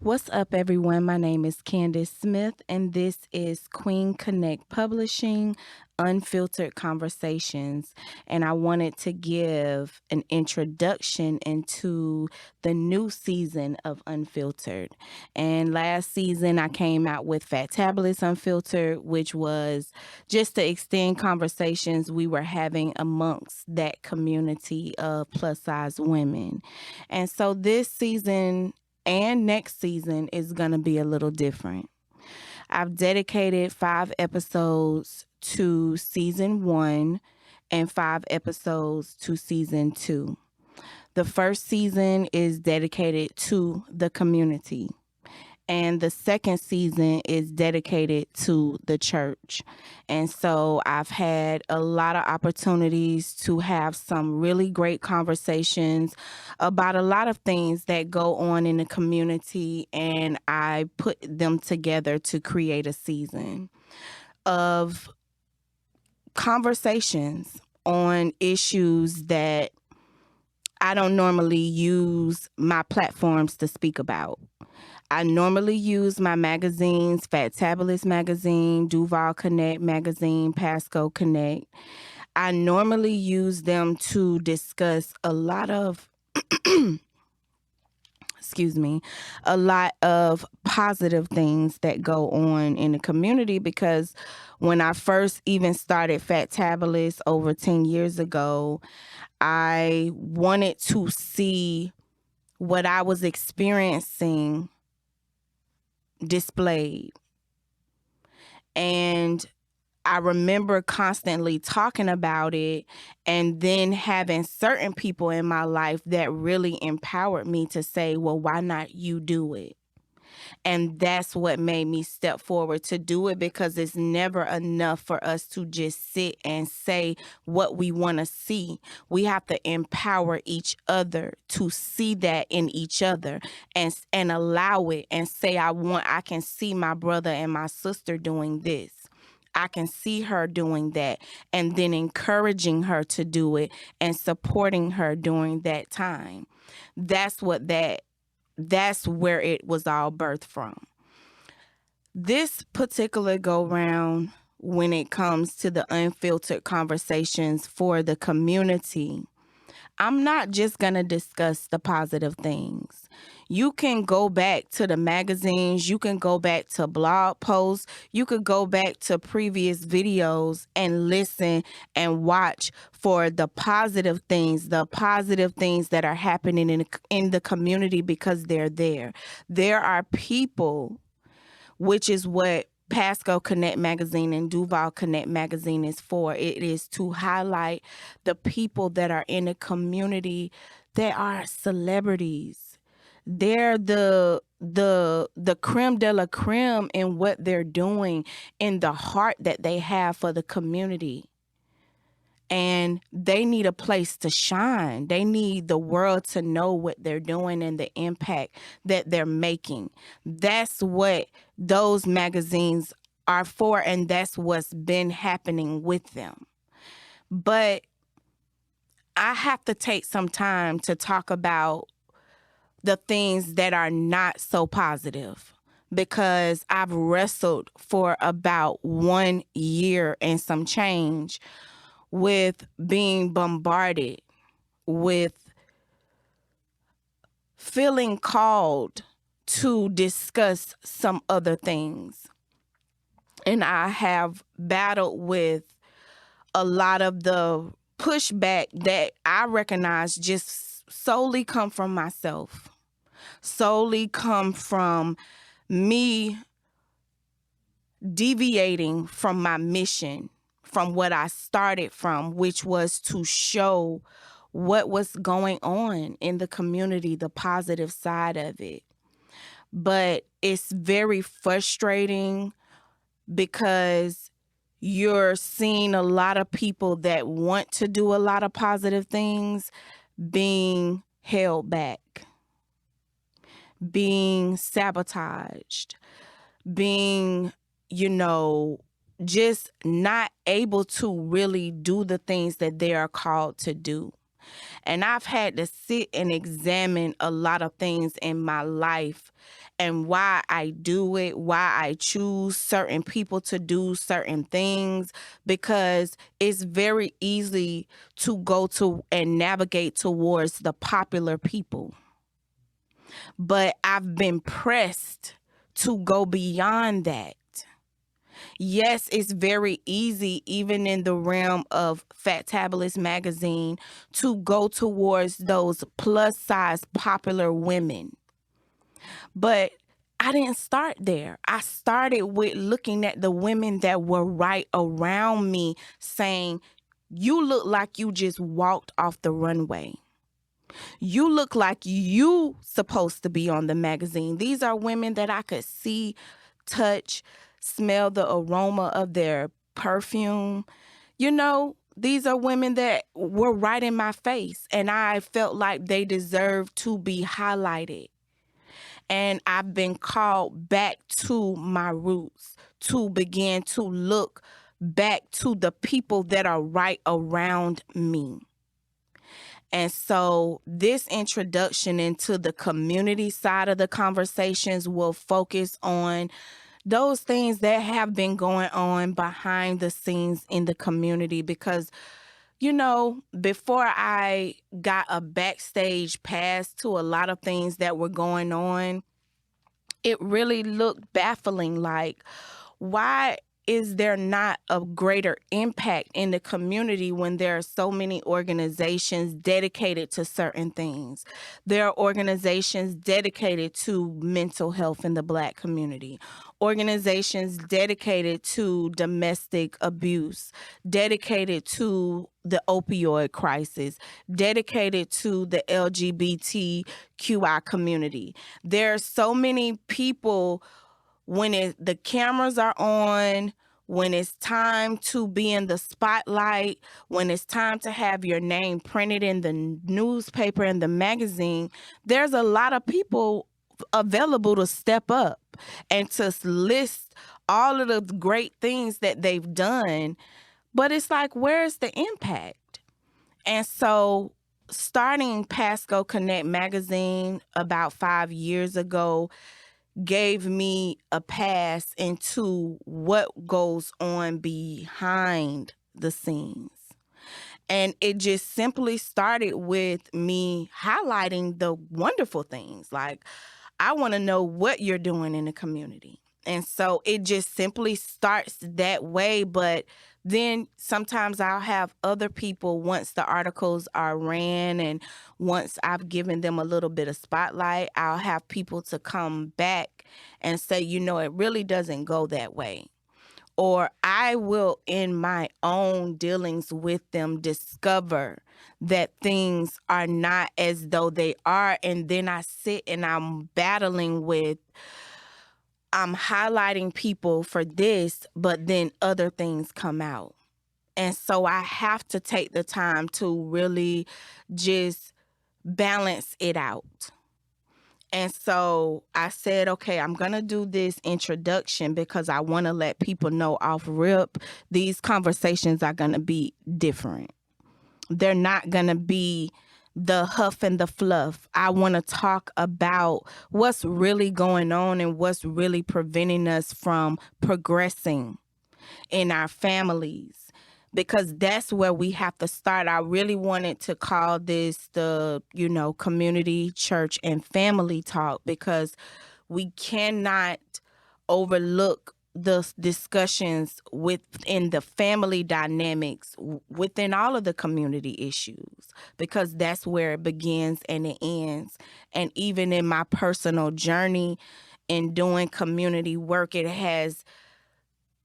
What's up, everyone? My name is Candace Smith, and this is Queen Connect Publishing Unfiltered Conversations. And I wanted to give an introduction into the new season of Unfiltered. And last season, I came out with Fantabulous Unfiltered, which was just to extend conversations we were having amongst that community of plus size women. And so this season and next season is going to be a little different. I've dedicated 5 episodes to season 1 and 5 episodes to season 2. The first season is dedicated to the community, and the second season is dedicated to the church. And so I've had a lot of opportunities to have some really great conversations about a lot of things that go on in the community, and I put them together to create a season of conversations on issues that I don't normally use my platforms to speak about. I normally use my magazines, Fantabulous Magazine, Duval Connect Magazine, Pasco Connect. I normally use them to discuss a lot of, excuse me, a lot of positive things that go on in the community, because when I first even started Fantabulous over 10 years ago, I wanted to see what I was experiencing displayed. And I remember constantly talking about it, and then having certain people in my life that really empowered me to say, well, why not you do it? And that's what made me step forward to do it, because it's never enough for us to just sit and say what we want to see. We have to empower each other to see that in each other, and allow it, and say, I can see my brother and my sister doing this. I can see her doing that, and then encouraging her to do it and supporting her during that time. That's what that's where it was all birthed from. This particular go round, when it comes to the unfiltered conversations for the community, I'm not just going to discuss the positive things. You can go back to the magazines, you can go back to blog posts, you could go back to previous videos and listen and watch for the positive things that are happening in the community, because they're there. There are people, which is what Pasco Connect Magazine and Duval Connect Magazine is for. It is to highlight the people that are in the community that are celebrities. They're the creme de la creme in what they're doing, in the heart that they have for the community. And they need a place to shine. They need the world to know what they're doing and the impact that they're making. That's what those magazines are for, and that's what's been happening with them. But I have to take some time to talk about the things that are not so positive, because I've wrestled for about 1 year and some change with being bombarded with feeling called to discuss some other things. And I have battled with a lot of the pushback that I recognize just solely come from myself, solely come from me deviating from my mission, from what I started from, which was to show what was going on in the community, the positive side of it. But it's very frustrating, because you're seeing a lot of people that want to do a lot of positive things being held back, being sabotaged, being, just not able to really do the things that they are called to do. And I've had to sit and examine a lot of things in my life and why I do it, why I choose certain people to do certain things, because it's very easy to go to and navigate towards the popular people. But I've been pressed to go beyond that. Yes, it's very easy, even in the realm of Fat Tabulous magazine, to go towards those plus size popular women. But I didn't start there. I started with looking at the women that were right around me saying, you look like you just walked off the runway. You look like you supposed to be on the magazine. These are women that I could see, touch, smell the aroma of their perfume. You know, these are women that were right in my face, and I felt like they deserved to be highlighted. And I've been called back to my roots to begin to look back to the people that are right around me. And so this introduction into the community side of the conversations will focus on those things that have been going on behind the scenes in the community, because you know, before I got a backstage pass to a lot of things that were going on, it really looked baffling. Like, why is there not a greater impact in the community when there are so many organizations dedicated to certain things? There are organizations dedicated to mental health in the Black community, organizations dedicated to domestic abuse, dedicated to the opioid crisis, dedicated to the LGBTQI community. There are so many people when the cameras are on, when it's time to be in the spotlight, when it's time to have your name printed in the newspaper and the magazine, there's a lot of people available to step up and to list all of the great things that they've done. But it's like, where's the impact? And so starting Pasco Connect magazine about 5 years ago gave me a pass into what goes on behind the scenes. And it just simply started with me highlighting the wonderful things. Like, I want to know what you're doing in the community. And so it just simply starts that way. But then sometimes I'll have other people, once the articles are ran and once I've given them a little bit of spotlight, I'll have people to come back and say, you know, it really doesn't go that way. Or I will, in my own dealings with them, discover that things are not as though they are. And then I sit and I'm battling with, I'm highlighting people for this, but then other things come out. And so I have to take the time to really just balance it out. And so I said, okay, I'm going to do this introduction because I want to let people know off rip, these conversations are going to be different. They're not going to be the huff and the fluff. I want to talk about what's really going on and what's really preventing us from progressing in our families, because that's where we have to start. I really wanted to call this the, community, church, and family talk, because we cannot overlook the discussions within the family dynamics within all of the community issues, because that's where it begins and it ends. And even in my personal journey in doing community work, it has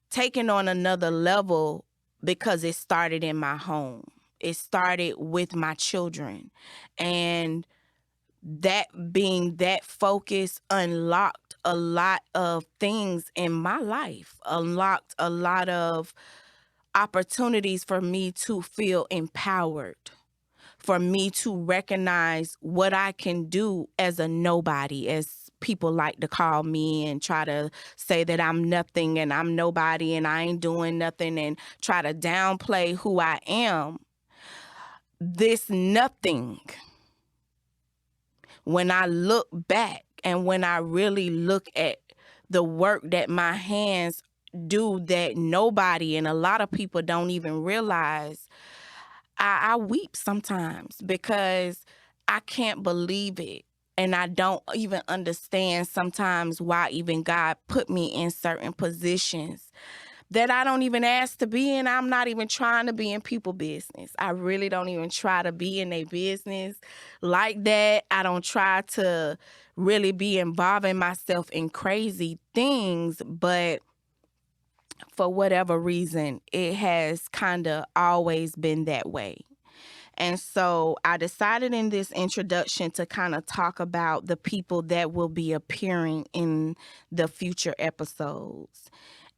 taken on another level because it started in my home. It started with my children. And that being that focus unlocked a lot of things in my life, unlocked a lot of opportunities for me to feel empowered, for me to recognize what I can do as a nobody, as people like to call me and try to say that I'm nothing and I'm nobody and I ain't doing nothing and try to downplay who I am. this nothing, when I look back and when I really look at the work that my hands do that nobody and a lot of people don't even realize, I weep sometimes because I can't believe it. And I don't even understand sometimes why even God put me in certain positions that I don't even ask to be in. I'm not even trying to be in people business. I really don't even try to be in their business like that. I don't try to really be involving myself in crazy things, but for whatever reason, it has kind of always been that way. And so I decided in this introduction to kind of talk about the people that will be appearing in the future episodes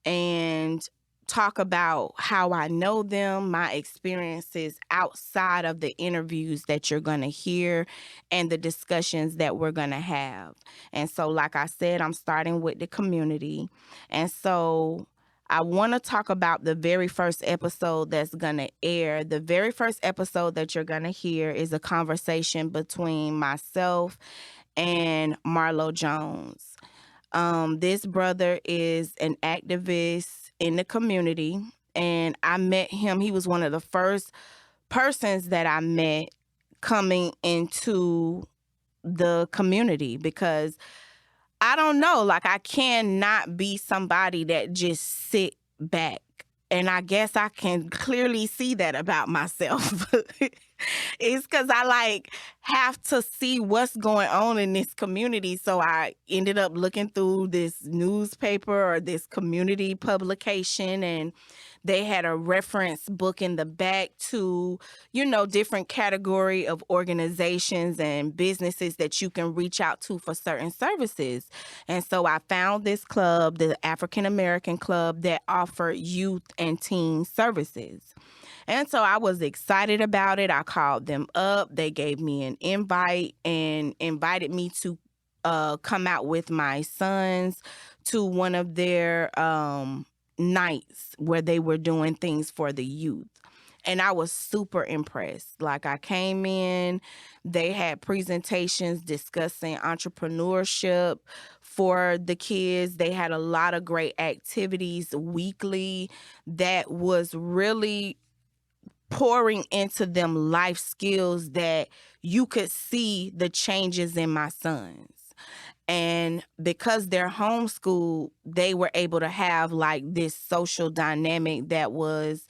and talk about how I know them, my experiences outside of the interviews that you're going to hear and the discussions that we're going to have. And so, like I said, I'm starting with the community. And so I want to talk about the very first episode that's going to air. The very first episode that you're going to hear is a conversation between myself and Marlo Jones. This brother is an activist in the community, and I met him. He was one of the first persons that I met coming into the community because I don't know, like I cannot be somebody that just sit back. And I guess I can clearly see that about myself. It's because I have to see what's going on in this community. So I ended up looking through this newspaper or this community publication, and they had a reference book in the back to, different category of organizations and businesses that you can reach out to for certain services. And so I found this club, the African American Club, that offered youth and teen services. And so I was excited about it. I called them up. They gave me an invite and invited me to come out with my sons to one of their nights where they were doing things for the youth. And I was super impressed. Like I came in, they had presentations discussing entrepreneurship for the kids. They had a lot of great activities weekly that was really pouring into them life skills that you could see the changes in my sons. And because they're homeschooled, they were able to have this social dynamic that was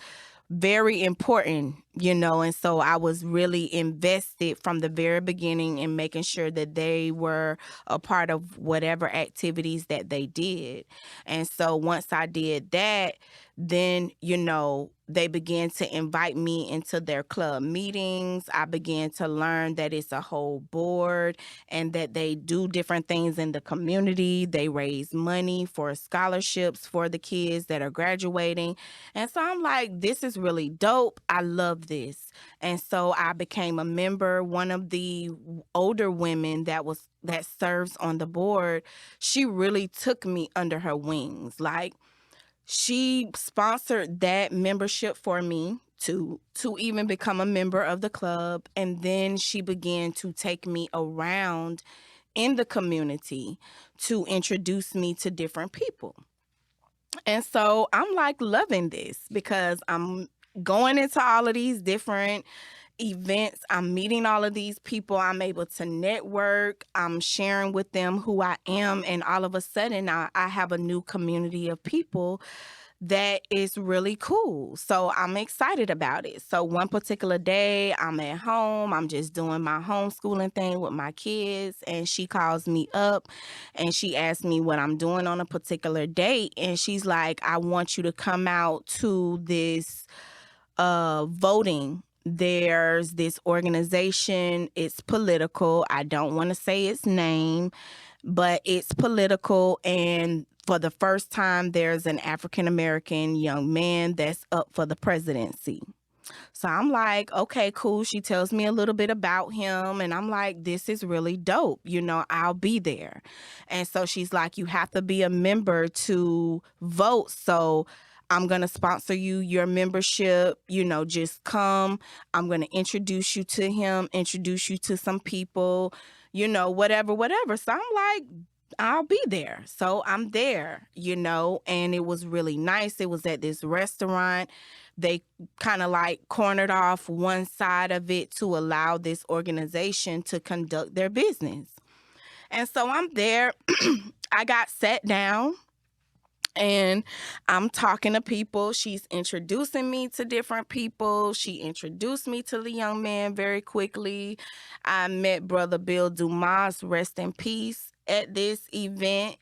very important, and so I was really invested from the very beginning in making sure that they were a part of whatever activities that they did. And so once I did that, then, they began to invite me into their club meetings. I began to learn that it's a whole board and that they do different things in the community. They raise money for scholarships for the kids that are graduating. And so I'm like, this is really dope. I love this. And so I became a member. One of the older women that serves on the board, she really took me under her wings. She sponsored that membership for me to even become a member of the club. And then she began to take me around in the community to introduce me to different people. And so I'm loving this because I'm going into all of these different events. I'm meeting all of these people. I'm able to network. I'm sharing with them who I am. And all of a sudden, I have a new community of people that is really cool. So I'm excited about it. So one particular day, I'm at home. I'm just doing my homeschooling thing with my kids. And she calls me up and she asks me what I'm doing on a particular date. And she's like, I want you to come out to this voting. There's this organization. It's political. I don't want to say its name, but it's political. And for the first time, there's an African-American young man that's up for the presidency. So I'm like, okay, cool. She tells me a little bit about him. And I'm like, this is really dope. I'll be there. And so she's like, you have to be a member to vote. So I'm going to sponsor you your membership, just come. I'm going to introduce you to him, introduce you to some people, whatever, whatever. So I'm like, I'll be there. So I'm there, and it was really nice. It was at this restaurant. They kind of like cornered off one side of it to allow this organization to conduct their business. And so I'm there. I got sat down and I'm talking to people. She's introducing me to different people. She introduced me to the young man very quickly. I met Brother Bill Dumas, rest in peace, at this event.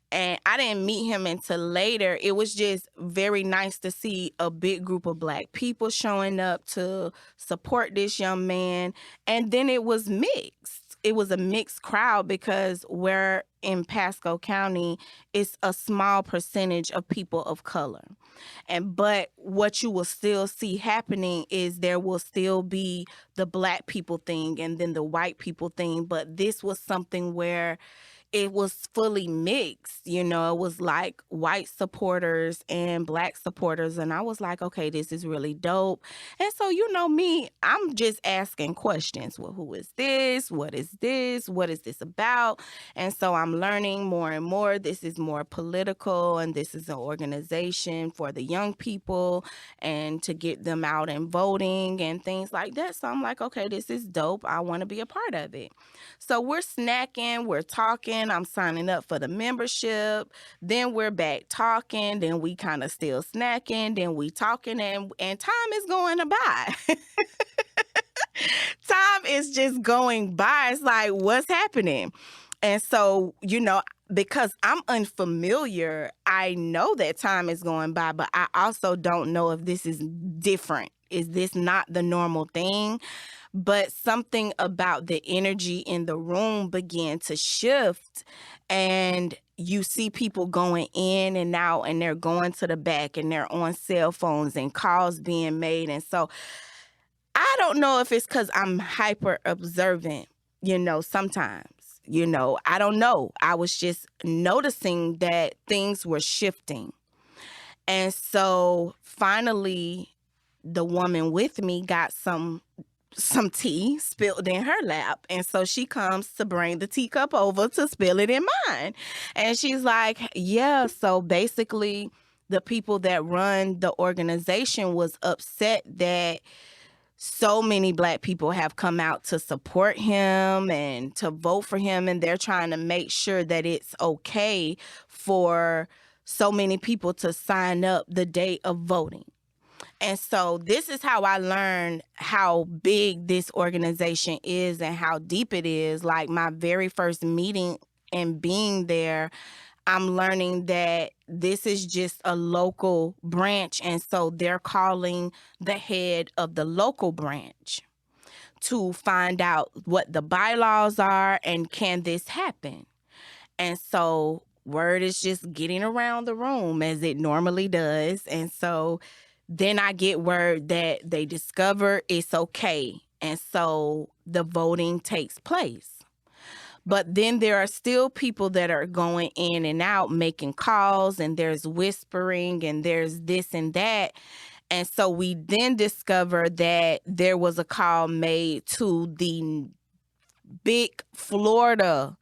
And I didn't meet him until later. It was just very nice to see a big group of Black people showing up to support this young man. And then it was mixed. It was a mixed crowd because we're in Pasco County, it's a small percentage of people of color. But what you will still see happening is there will still be the Black people thing and then the white people thing. But this was something where it was fully mixed, it was like white supporters and Black supporters. And I was like, okay, this is really dope. And so, me, I'm just asking questions. Well, who is this? What is this? What is this about? And so I'm learning more and more. This is more political, and this is an organization for the young people and to get them out and voting and things like that. So I'm like, okay, this is dope. I want to be a part of it. So we're snacking, we're talking. I'm signing up for the membership. Then we're back talking. Then we kind of still snacking. Then we talking, and time is going by. Time is just going by. It's like, what's happening? And so, because I'm unfamiliar, I know that time is going by, but I also don't know if this is different. Is this not the normal thing? But something about the energy in the room began to shift, and you see people going in and out, and they're going to the back, and they're on cell phones and calls being made. And so I don't know if it's because I'm hyper observant, sometimes. I don't know. I was just noticing that things were shifting. And so finally, the woman with me got some tea spilled in her lap. And so she comes to bring the teacup over to spill it in mine. And she's like, yeah, so basically the people that run the organization was upset that so many Black people have come out to support him and to vote for him. And they're trying to make sure that it's okay for so many people to sign up the day of voting. And so this is how I learned how big this organization is and how deep it is. Like my very first meeting and being there, I'm learning that this is just a local branch. And so they're calling the head of the local branch to find out what the bylaws are and can this happen. And so word is just getting around the room as it normally does. And so then I get word that they discover it's okay. And so the voting takes place. But then there are still people that are going in and out making calls, and there's whispering and there's this and that. And so we then discover that there was a call made to the big Florida,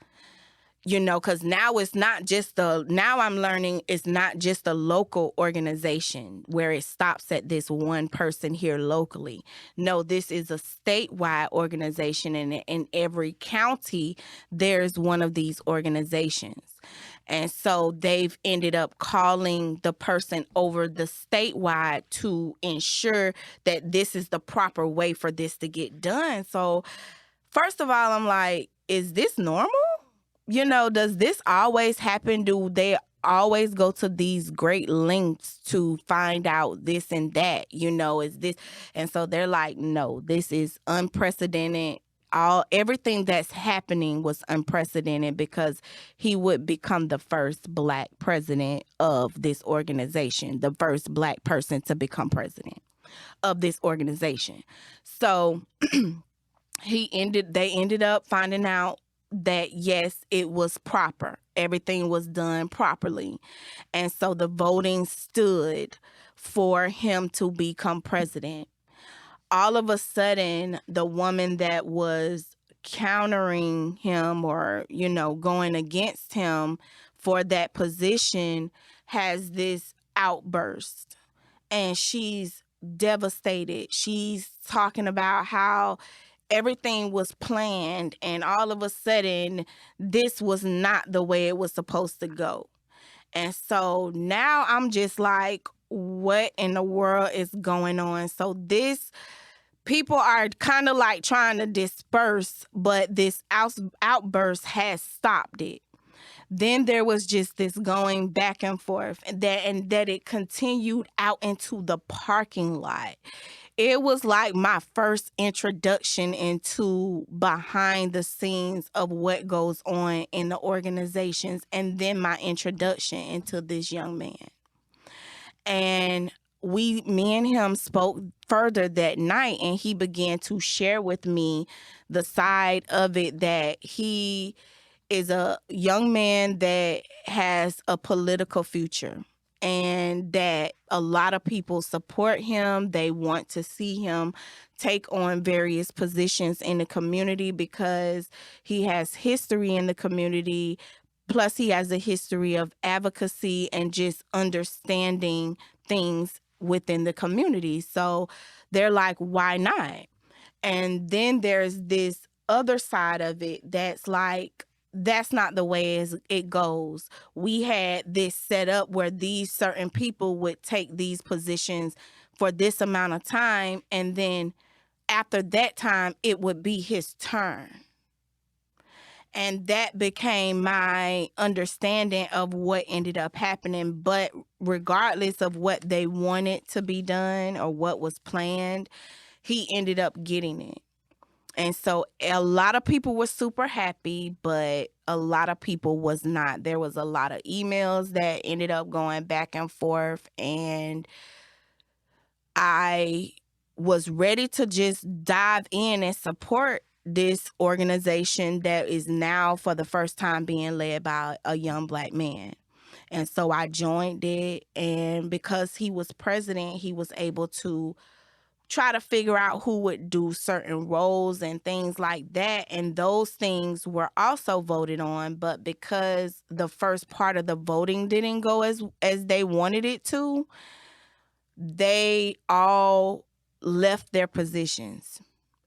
because now now I'm learning it's not just a local organization where it stops at this one person here locally. No, this is a statewide organization, and in every county, there's one of these organizations. And so they've ended up calling the person over the statewide to ensure that this is the proper way for this to get done. So first of all, I'm like, is this normal? Does this always happen? Do they always go to these great lengths to find out this and that? Is this? And so they're like, no, this is unprecedented. Everything that's happening was unprecedented because he would become the first Black president of this organization, the first Black person to become president of this organization. So they ended up finding out that yes, it was proper. everything was done properly. And so the voting stood for him to become president. All of a sudden, the woman that was countering him or, going against him for that position has this outburst, and she's devastated. She's talking about how everything was planned, and all of a sudden, this was not the way it was supposed to go. And so now I'm just like, what in the world is going on? So people are kind of like trying to disperse, but this outburst has stopped it. Then there was just this going back and forth, and that it continued out into the parking lot. It was like my first introduction into behind the scenes of what goes on in the organizations, and then my introduction into this young man. And me and him spoke further that night, and he began to share with me the side of it that he is a young man that has a political future, and that a lot of people support him. They want to see him take on various positions in the community because he has history in the community. Plus, he has a history of advocacy and just understanding things within the community. So they're like, why not? And then there's this other side of it that's like, that's not the way it goes. We had this set up where these certain people would take these positions for this amount of time, and then after that time, it would be his turn. And that became my understanding of what ended up happening. But regardless of what they wanted to be done or what was planned, he ended up getting it. And so a lot of people were super happy, but a lot of people was not. There was a lot of emails that ended up going back and forth, and I was ready to just dive in and support this organization that is now for the first time being led by a young Black man. And so I joined it, and because he was president, he was able to try to figure out who would do certain roles and things like that. And those things were also voted on. But because the first part of the voting didn't go as they wanted it to, they all left their positions.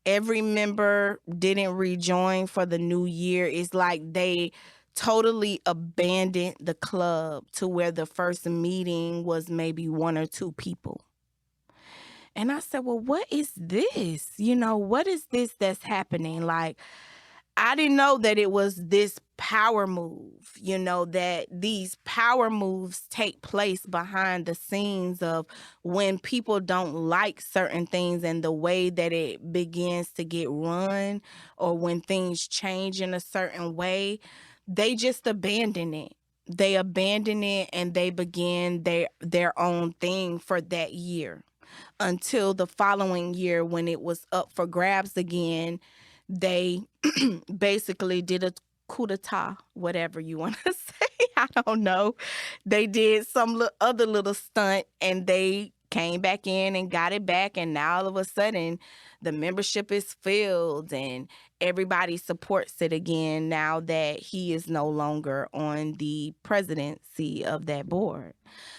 Every member didn't rejoin for the new year. It's like they totally abandoned the club to where the first meeting was maybe one or two people. And I said, well, what is this? What is this that's happening? Like, I didn't know that it was this power move, that these power moves take place behind the scenes of when people don't like certain things and the way that it begins to get run, or when things change in a certain way, they just abandon it. They abandon it and they begin their own thing for that year, until the following year when it was up for grabs again. They basically did a coup d'etat, whatever you want to say. I don't know. They did some other little stunt, and they came back in and got it back. And now all of a sudden, the membership is filled and everybody supports it again now that he is no longer on the presidency of that board.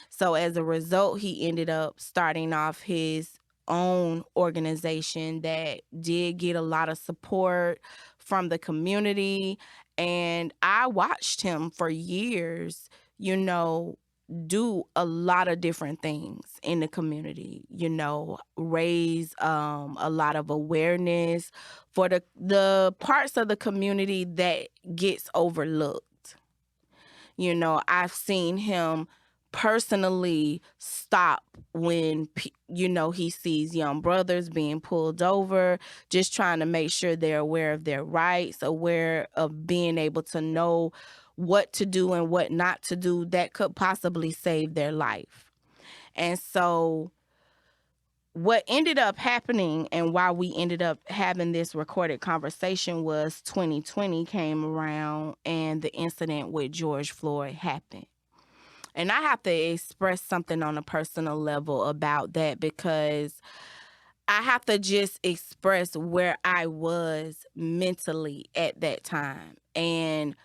So as a result, he ended up starting off his own organization that did get a lot of support from the community. And I watched him for years, do a lot of different things in the community, raise a lot of awareness for the parts of the community that gets overlooked. I've seen him personally stop when, he sees young brothers being pulled over, just trying to make sure they're aware of their rights, aware of being able to know what to do and what not to do that could possibly save their life. And so what ended up happening and why we ended up having this recorded conversation was 2020 came around and the incident with George Floyd happened. And I have to express something on a personal level about that, because I have to just express where I was mentally at that time. And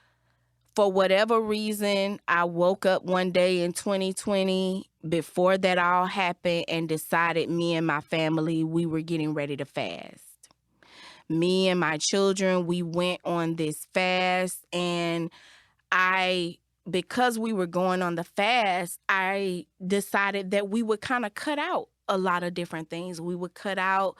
for whatever reason, I woke up one day in 2020 before that all happened and decided me and my family, we were getting ready to fast. Me and my children, we went on this fast, and because we were going on the fast, I decided that we would kind of cut out a lot of different things. We would cut out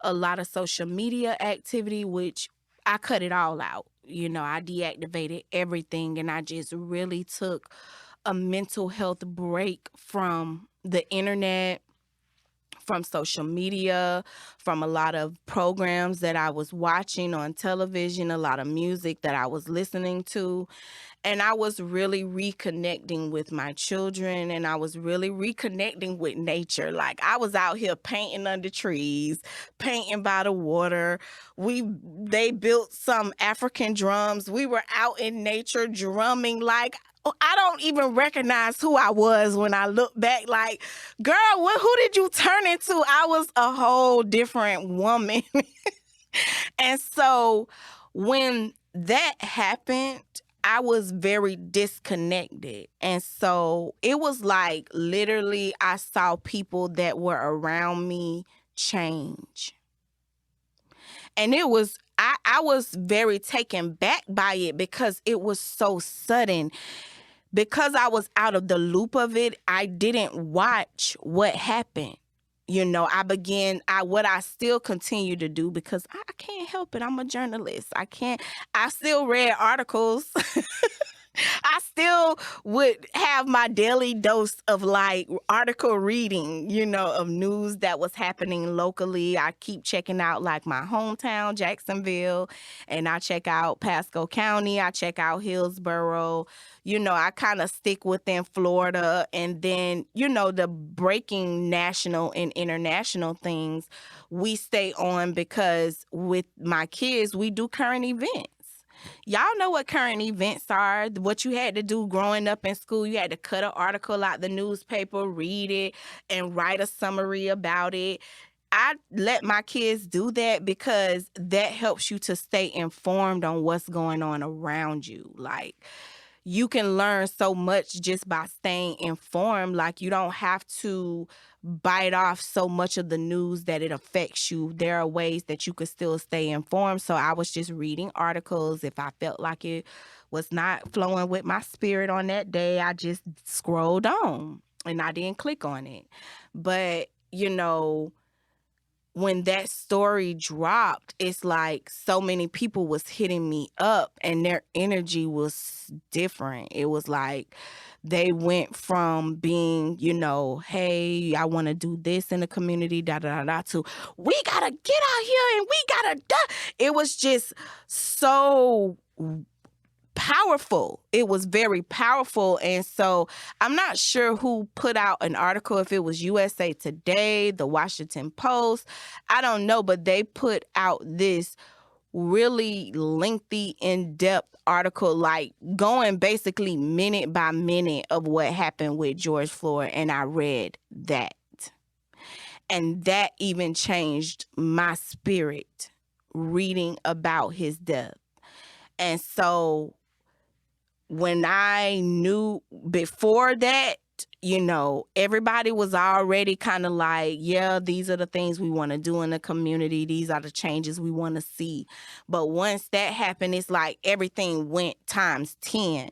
a lot of social media activity, which I cut it all out. I deactivated everything, and I just really took a mental health break from the internet, from social media, from a lot of programs that I was watching on television, a lot of music that I was listening to. And I was really reconnecting with my children, and I was really reconnecting with nature. Like, I was out here painting under trees, painting by the water. They built some African drums. We were out in nature drumming. Like, I don't even recognize who I was when I look back. Like, girl, who did you turn into? I was a whole different woman. And so when that happened, I was very disconnected. And so it was like literally I saw people that were around me change. And I was very taken back by it because it was so sudden. Because I was out of the loop of it, I didn't watch what happened. What I still continue to do, because I can't help it. I'm a journalist. I still read articles. I still would have my daily dose of like article reading, of news that was happening locally. I keep checking out like my hometown, Jacksonville, and I check out Pasco County. I check out Hillsborough. I kind of stick within Florida, and then, the breaking national and international things we stay on, because with my kids, we do current events. Y'all know what current events are. What you had to do growing up in school, you had to cut an article out the newspaper, read it, and write a summary about it. I let my kids do that because that helps you to stay informed on what's going on around you. Like, you can learn so much just by staying informed. Like, you don't have to bite off so much of the news that it affects you. There are ways that you could still stay informed. So I was just reading articles. If I felt like it was not flowing with my spirit on that day, I just scrolled on and I didn't click on it. But, when that story dropped, it's like so many people was hitting me up and their energy was different. It was like they went from being, hey, I want to do this in the community, to we got to get out here and we got to It was just so powerful. It was very powerful. And so I'm not sure who put out an article, if it was USA Today, the Washington Post, I don't know, but they put out this really lengthy, in-depth article, like going basically minute by minute of what happened with George Floyd. And I read that. And that even changed my spirit, reading about his death. And so when I knew before that, everybody was already kind of like, yeah, these are the things we want to do in the community. These are the changes we want to see. But once that happened, it's like everything went times 10.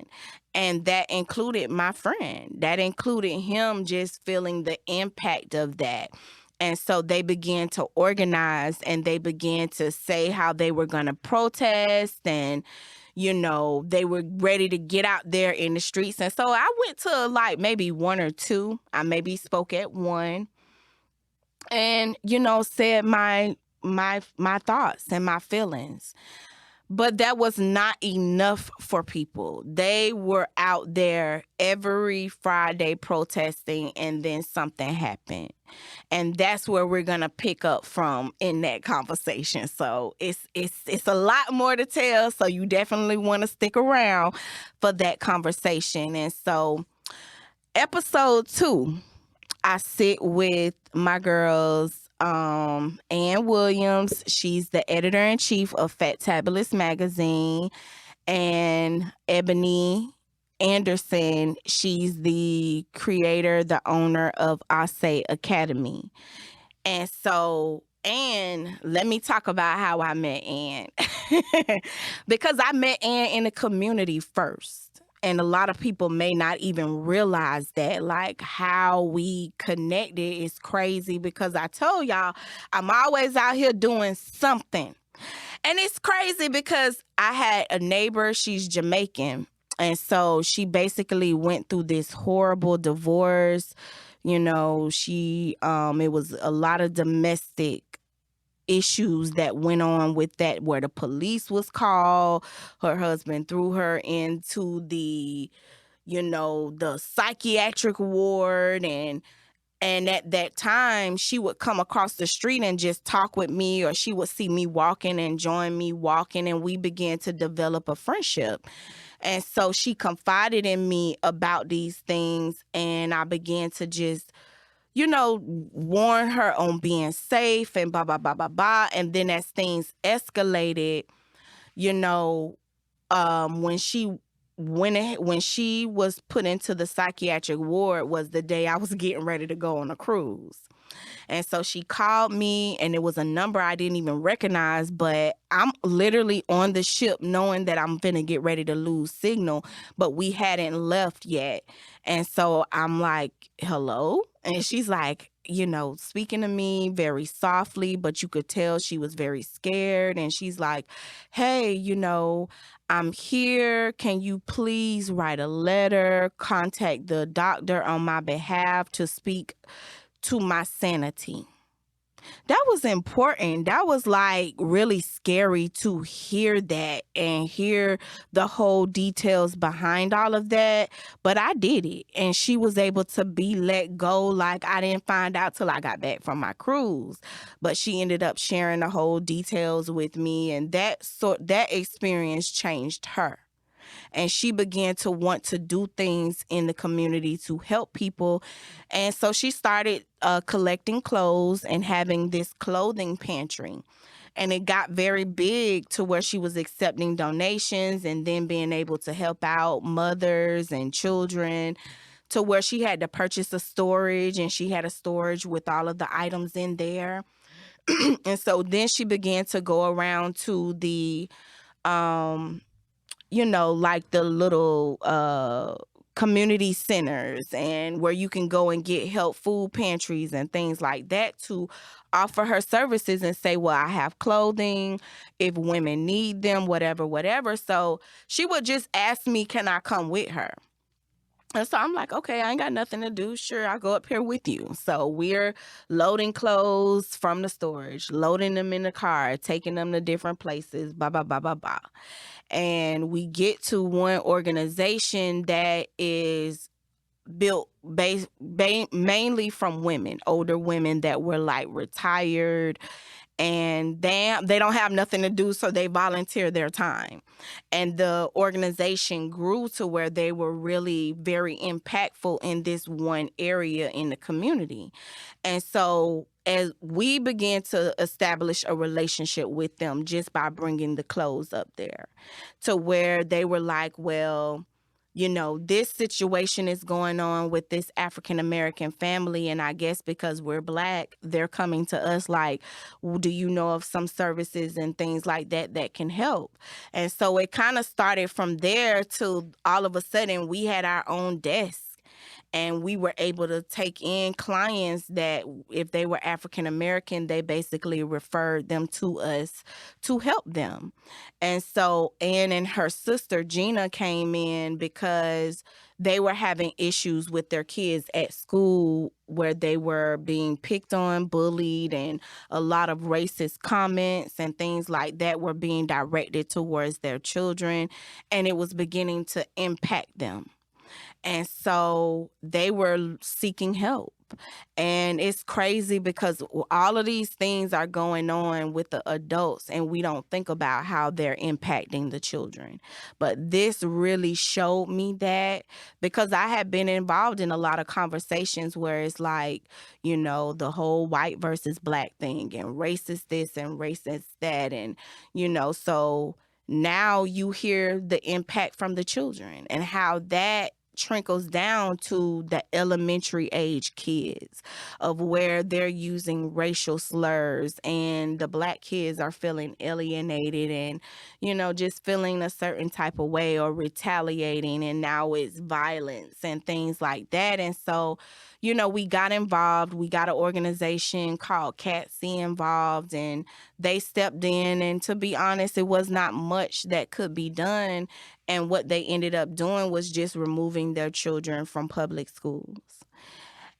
And that included my friend. That included him just feeling the impact of that. And so they began to organize, and they began to say how they were going to protest, and they were ready to get out there in the streets. And so I went to like maybe one or two. I maybe spoke at one and, said my thoughts and my feelings. But that was not enough for people. They were out there every Friday protesting, and then something happened. And that's where we're gonna pick up from in that conversation. So it's a lot more to tell. So you definitely want to stick around for that conversation. And so episode 2, I sit with my girls, Ann Williams. She's the editor-in-chief of Fat Tabulous magazine, and Ebony Anderson. She's the creator, the owner of I Say Academy. And so, Ann, let me talk about how I met Ann. Because I met Ann in the community first. And a lot of people may not even realize that, like, how we connected is crazy, because I told y'all I'm always out here doing something. And it's crazy because I had a neighbor, she's Jamaican. And so she basically went through this horrible divorce. You know, it was a lot of domestic issues that went on with that, where the police was called. Her husband threw her into the psychiatric ward, and at that time, she would come across the street and just talk with me, or she would see me walking and join me walking, and we began to develop a friendship. And so she confided in me about these things, and I began to just, warn her on being safe and blah, blah, blah, blah, blah. And then as things escalated, when she when she was put into the psychiatric ward was the day I was getting ready to go on a cruise. And so she called me, and it was a number I didn't even recognize, but I'm literally on the ship knowing that I'm finna get ready to lose signal, but we hadn't left yet. And so I'm like, hello? And she's like, speaking to me very softly, but you could tell she was very scared. And she's like, hey, I'm here. Can you please write a letter, contact the doctor on my behalf to speak to my sanity? That was important. That was like really scary to hear that and hear the whole details behind all of that. But I did it, and she was able to be let go. Like, I didn't find out till I got back from my cruise, but she ended up sharing the whole details with me, and that experience changed her. And she began to want to do things in the community to help people. And so she started collecting clothes and having this clothing pantry. And it got very big to where she was accepting donations and then being able to help out mothers and children, to where she had to purchase a storage, and she had a storage with all of the items in there. And so then she began to go around to the like the little community centers, and where you can go and get help, food pantries and things like that, to offer her services and say, well, I have clothing if women need them, whatever. So she would just ask me, can I come with her? And so I'm like, okay, I ain't got nothing to do. Sure, I'll go up here with you. So we're loading clothes from the storage, loading them in the car, taking them to different places, blah, blah, blah, blah, blah. And we get to one organization that is built mainly from women, older women that were like retired, and they don't have nothing to do, so they volunteer their time. And the organization grew to where they were really very impactful in this one area in the community. And so as we began to establish a relationship with them just by bringing the clothes up there, to where they were like, well, this situation is going on with this African-American family, and I guess because we're Black, they're coming to us like, do you know of some services and things like that that can help? And so it kind of started from there, to all of a sudden we had our own desk. And we were able to take in clients that if they were African American, they basically referred them to us to help them. And so Ann and her sister Gina came in because they were having issues with their kids at school where they were being picked on, bullied, and a lot of racist comments and things like that were being directed towards their children, and it was beginning to impact them. And so they were seeking help. And it's crazy because all of these things are going on with the adults, and we don't think about how they're impacting the children. But this really showed me that, because I had been involved in a lot of conversations where it's like, the whole white versus black thing and racist this and racist that. And, so now you hear the impact from the children and how that trickles down to the elementary age kids, of where they're using racial slurs and the black kids are feeling alienated and just feeling a certain type of way or retaliating, and now it's violence and things like that. And so we got involved. We got an organization called CATC involved, and they stepped in, and to be honest, it was not much that could be done. And what they ended up doing was just removing their children from public schools.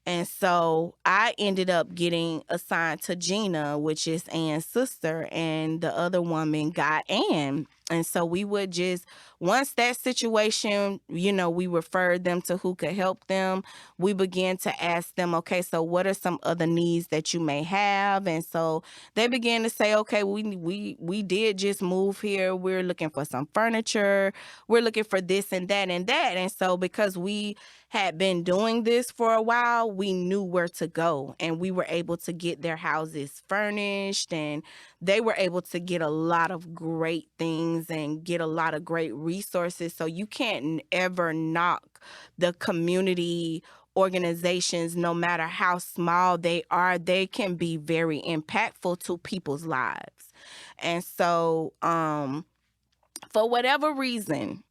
And so I ended up getting assigned to Gina, which is Ann's sister, and the other woman got Ann. And so we would just, once that situation, we referred them to who could help them, we began to ask them, okay, so what are some other needs that you may have? And so they began to say, okay, we did just move here. We're looking for some furniture. We're looking for this and that and that. And so because we had been doing this for a while, we knew where to go, and we were able to get their houses furnished, and they were able to get a lot of great things and get a lot of great resources. So you can't ever knock the community organizations, no matter how small they are. They can be very impactful to people's lives. And so for whatever reason,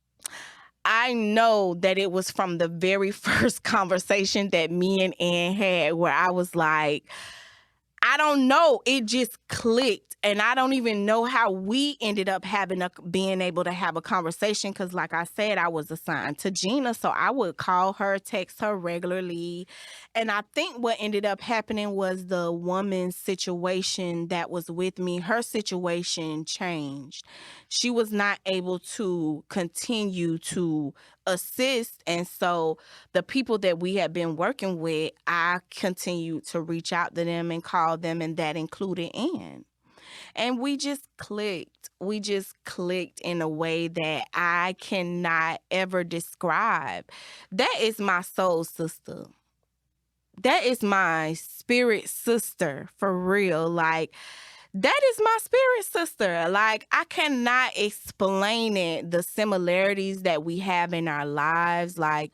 I know that it was from the very first conversation that me and Ann had, where I was like, I don't know. It just clicked. And I don't even know how we ended up being able to have a conversation, because like I said, I was assigned to Gina. So I would call her, text her regularly. And I think what ended up happening was the woman's situation that was with me, her situation changed. She was not able to continue to assist. And so the people that we had been working with, I continued to reach out to them and call them, and that included Ann. And we just clicked. We just clicked in a way that I cannot ever describe. That is my soul sister. That is my spirit sister, for real. Like, that is my spirit sister. Like, I cannot explain it, the similarities that we have in our lives. Like,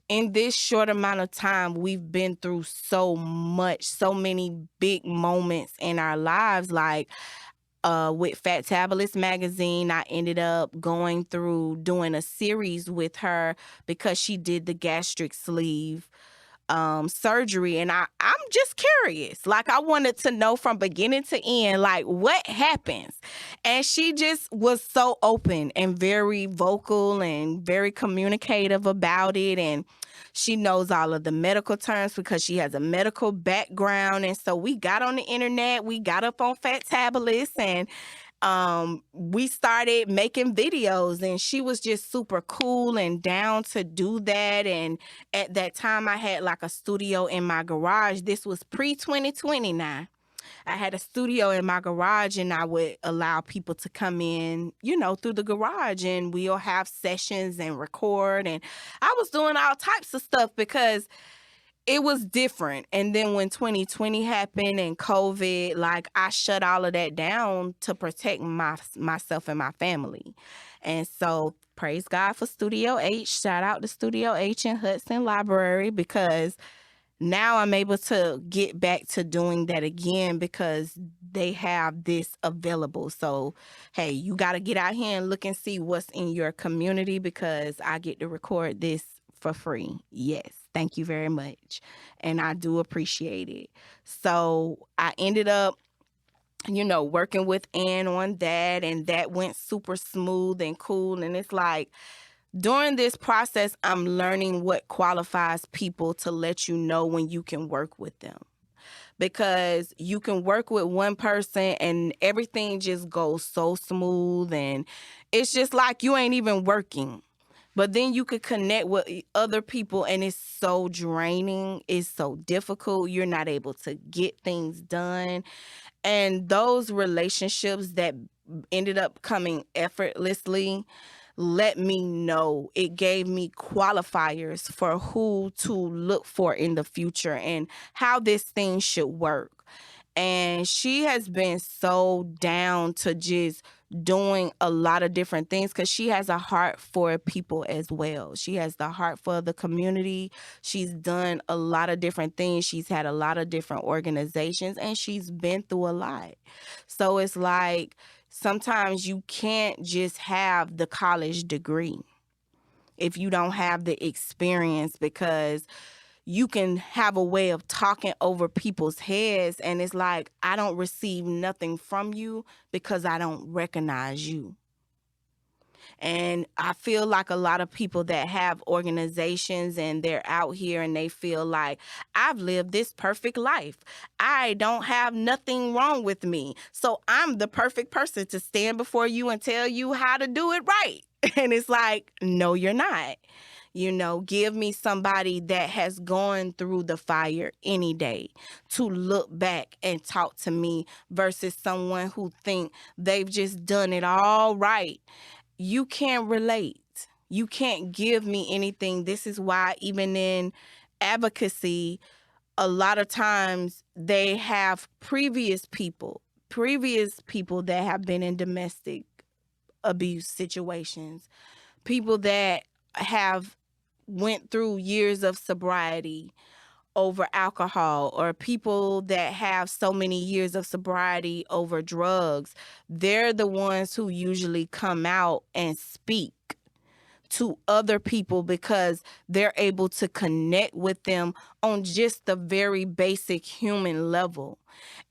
in this short amount of time, we've been through so much, so many big moments in our lives. Like, with Fatabulous magazine, I ended up going through doing a series with her because she did the gastric sleeve surgery, and I'm just curious. Like, I wanted to know from beginning to end, like, what happens. And she just was so open and very vocal and very communicative about it. And she knows all of the medical terms because she has a medical background. And so we got on the internet, we got up on Fatabulous, and we started making videos, and she was just super cool and down to do that. And at that time, I had like a studio in my garage. This was pre-2020 now. I had a studio in my garage, and I would allow people to come in, through the garage, and we'll have sessions and record. And I was doing all types of stuff because it was different. And then when 2020 happened and COVID, like, I shut all of that down to protect myself and my family. And so praise God for Studio H. Shout out to Studio H in Hudson Library, because now I'm able to get back to doing that again because they have this available. So, hey, you got to get out here and look and see what's in your community, because I get to record this for free. Yes. Thank you very much. And I do appreciate it. So I ended up, working with Ann on that, and that went super smooth and cool. And it's like, during this process, I'm learning what qualifies people to let you know when you can work with them. Because you can work with one person and everything just goes so smooth, and it's just like you ain't even working. But then you could connect with other people and it's so draining. It's so difficult. You're not able to get things done. And those relationships that ended up coming effortlessly let me know. It gave me qualifiers for who to look for in the future and how this thing should work. And she has been so down to just doing a lot of different things because she has a heart for people as well. She has the heart for the community. She's done a lot of different things. She's had a lot of different organizations, and she's been through a lot. So it's like sometimes you can't just have the college degree if you don't have the experience, because you can have a way of talking over people's heads, and it's like, I don't receive nothing from you because I don't recognize you. And I feel like a lot of people that have organizations and they're out here and they feel like, I've lived this perfect life. I don't have nothing wrong with me. So I'm the perfect person to stand before you and tell you how to do it right. And it's like, no, you're not. Give me somebody that has gone through the fire any day to look back and talk to me versus someone who think they've just done it all right. You can't relate. You can't give me anything. This is why even in advocacy, a lot of times they have previous people that have been in domestic abuse situations, people that have went through years of sobriety over alcohol, or people that have so many years of sobriety over drugs. They're the ones who usually come out and speak to other people because they're able to connect with them on just the very basic human level.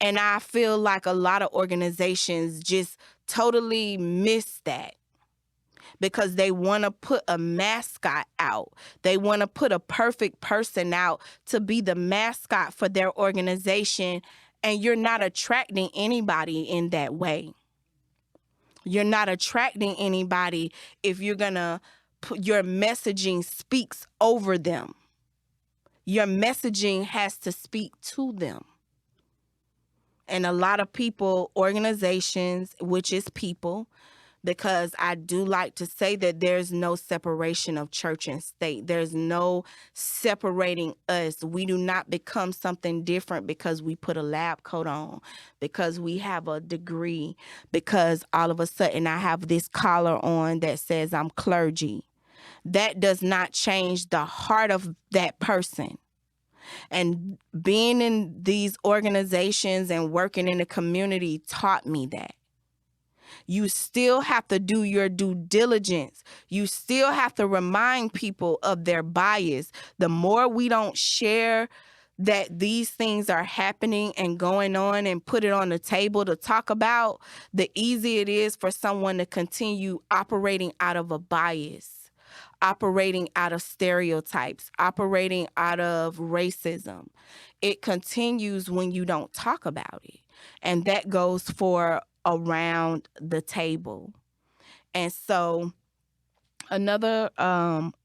And I feel like a lot of organizations just totally miss that because they want to put a mascot out. They want to put a perfect person out to be the mascot for their organization, and you're not attracting anybody in that way. You're not attracting anybody if you're going to put your messaging speaks over them. Your messaging has to speak to them. And a lot of people, organizations, which is people, because I do like to say that there's no separation of church and state. There's no separating us. We do not become something different because we put a lab coat on, because we have a degree, because all of a sudden I have this collar on that says I'm clergy. That does not change the heart of that person. And being in these organizations and working in the community taught me that. You still have to do your due diligence. You still have to remind people of their bias. The more we don't share that these things are happening and going on and put it on the table to talk about, the easier it is for someone to continue operating out of a bias, operating out of stereotypes, operating out of racism. It continues when you don't talk about it. And that goes for around the table. And so another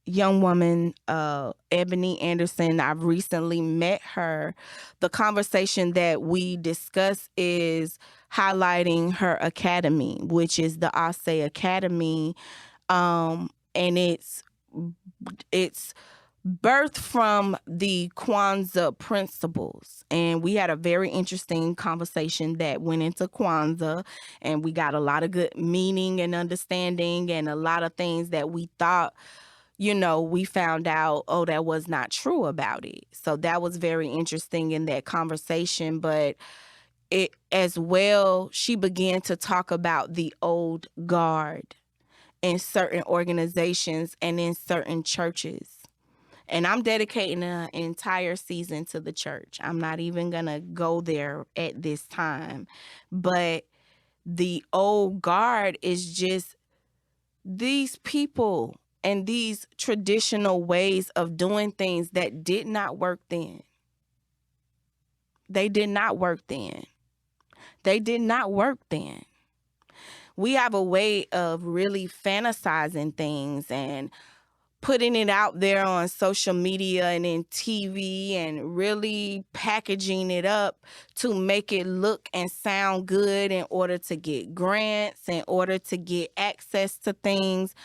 young woman, Ebony Anderson, I've recently met her. The conversation that we discuss is highlighting her academy, which is the Ase Academy. And it's birthed from the Kwanzaa principles. And we had a very interesting conversation that went into Kwanzaa, and we got a lot of good meaning and understanding, and a lot of things that we thought, we found out, that was not true about it. So that was very interesting in that conversation. But it as well, she began to talk about the old guard in certain organizations and in certain churches. And I'm dedicating an entire season to the church. I'm not even going to go there at this time. But the old guard is just these people and these traditional ways of doing things that did not work then. They did not work then. They did not work then. We have a way of really fantasizing things and putting it out there on social media and in TV and really packaging it up to make it look and sound good in order to get grants, in order to get access to things.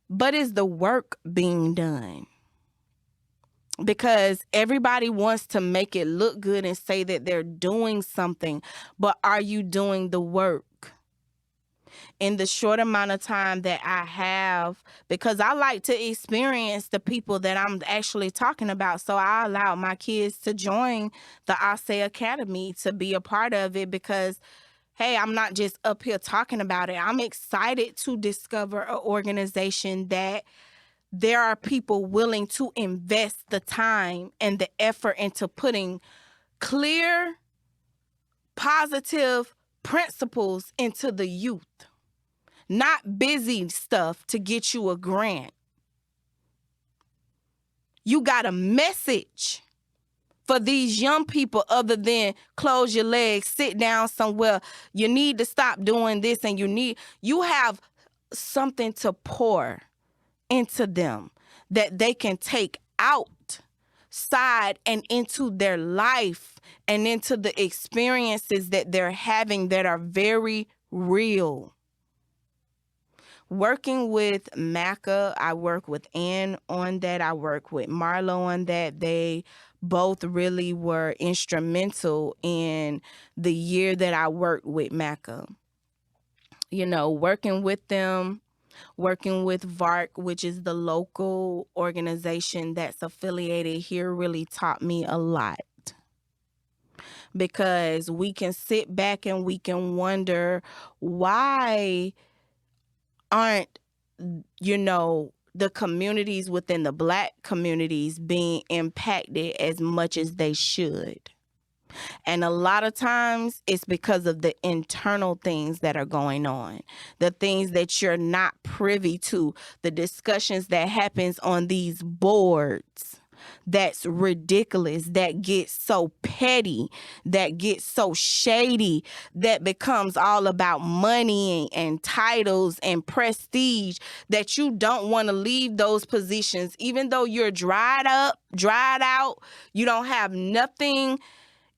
But is the work being done? Because everybody wants to make it look good and say that they're doing something, but are you doing the work? In the short amount of time that I have, because I like to experience the people that I'm actually talking about. So I allowed my kids to join the Ase Academy to be a part of it because, hey, I'm not just up here talking about it. I'm excited to discover an organization that there are people willing to invest the time and the effort into putting clear, positive principles into the youth. Not busy stuff to get you a grant. You got a message for these young people other than close your legs, sit down somewhere. You need to stop doing this and you have something to pour into them that they can take outside and into their life and into the experiences that they're having that are very real. Working with Macca, I work with Ann on that. I work with Marlo on that. They both really were instrumental in the year that I worked with Macca. You know, working with them, working with VARC, which is the local organization that's affiliated here, really taught me a lot. Because we can sit back and we can wonder why aren't, the communities within the Black communities being impacted as much as they should. And a lot of times it's because of the internal things that are going on, the things that you're not privy to, the discussions that happens on these boards. That's ridiculous, that gets so petty, that gets so shady, that becomes all about money and titles and prestige, that you don't want to leave those positions, even though you're dried out, you don't have nothing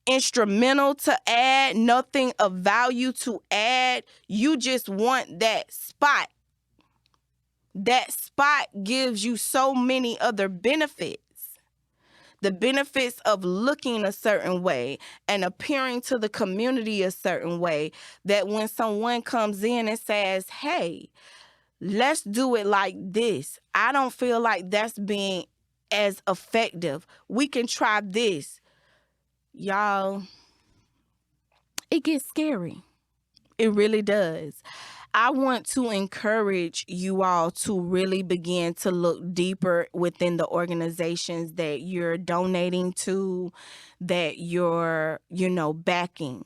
instrumental to add, nothing of value to add. You just want that spot. That spot gives you so many other benefits. The benefits of looking a certain way and appearing to the community a certain way, that when someone comes in and says, hey, let's do it like this, I don't feel like that's being as effective. We can try this. Y'all, it gets scary. It really does. I want to encourage you all to really begin to look deeper within the organizations that you're donating to, that you're, backing.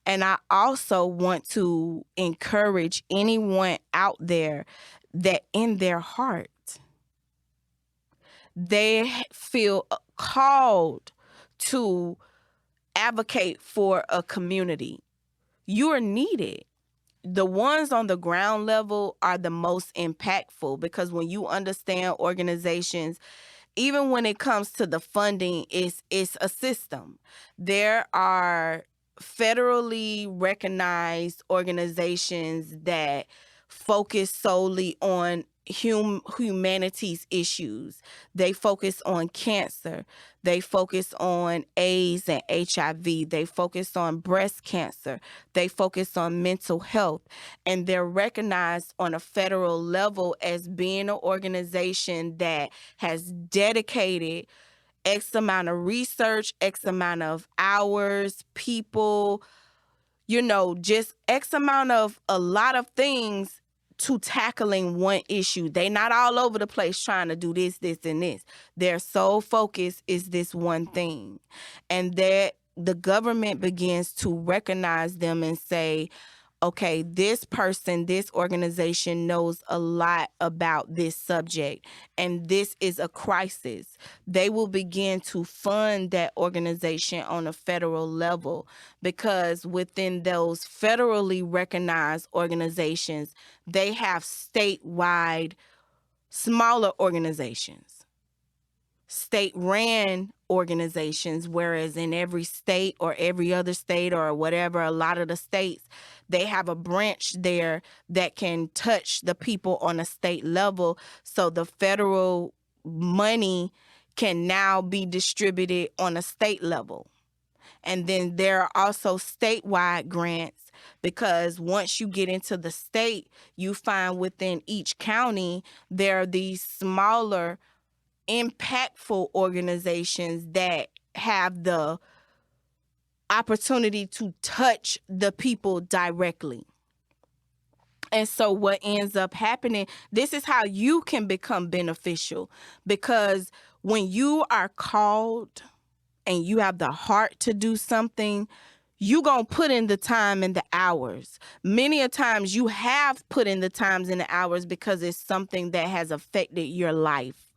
And I also want to encourage anyone out there that in their heart, they feel called to advocate for a community. You are needed. The ones on the ground level are the most impactful, because when you understand organizations, even when it comes to the funding, it's a system. There are federally recognized organizations that focus solely on humanities issues. They focus on cancer. They focus on AIDS and HIV. They focus on breast cancer. They focus on mental health. And they're recognized on a federal level as being an organization that has dedicated X amount of research, X amount of hours, people, just X amount of a lot of things to tackling one issue. They not all over the place trying to do this, this, and this. Their sole focus is this one thing. And that the government begins to recognize them and say, okay, this person, this organization knows a lot about this subject, and this is a crisis. They will begin to fund that organization on a federal level, because within those federally recognized organizations, they have statewide smaller organizations, state-ran organizations, whereas in every state or every other state or whatever, a lot of the states, they have a branch there that can touch the people on a state level. So the federal money can now be distributed on a state level. And then there are also statewide grants, because once you get into the state, you find within each county, there are these smaller, impactful organizations that have the opportunity to touch the people directly. And so what ends up happening, this is how you can become beneficial, because when you are called and you have the heart to do something, you gonna put in the time and the hours. Many a times you have put in the times and the hours because it's something that has affected your life.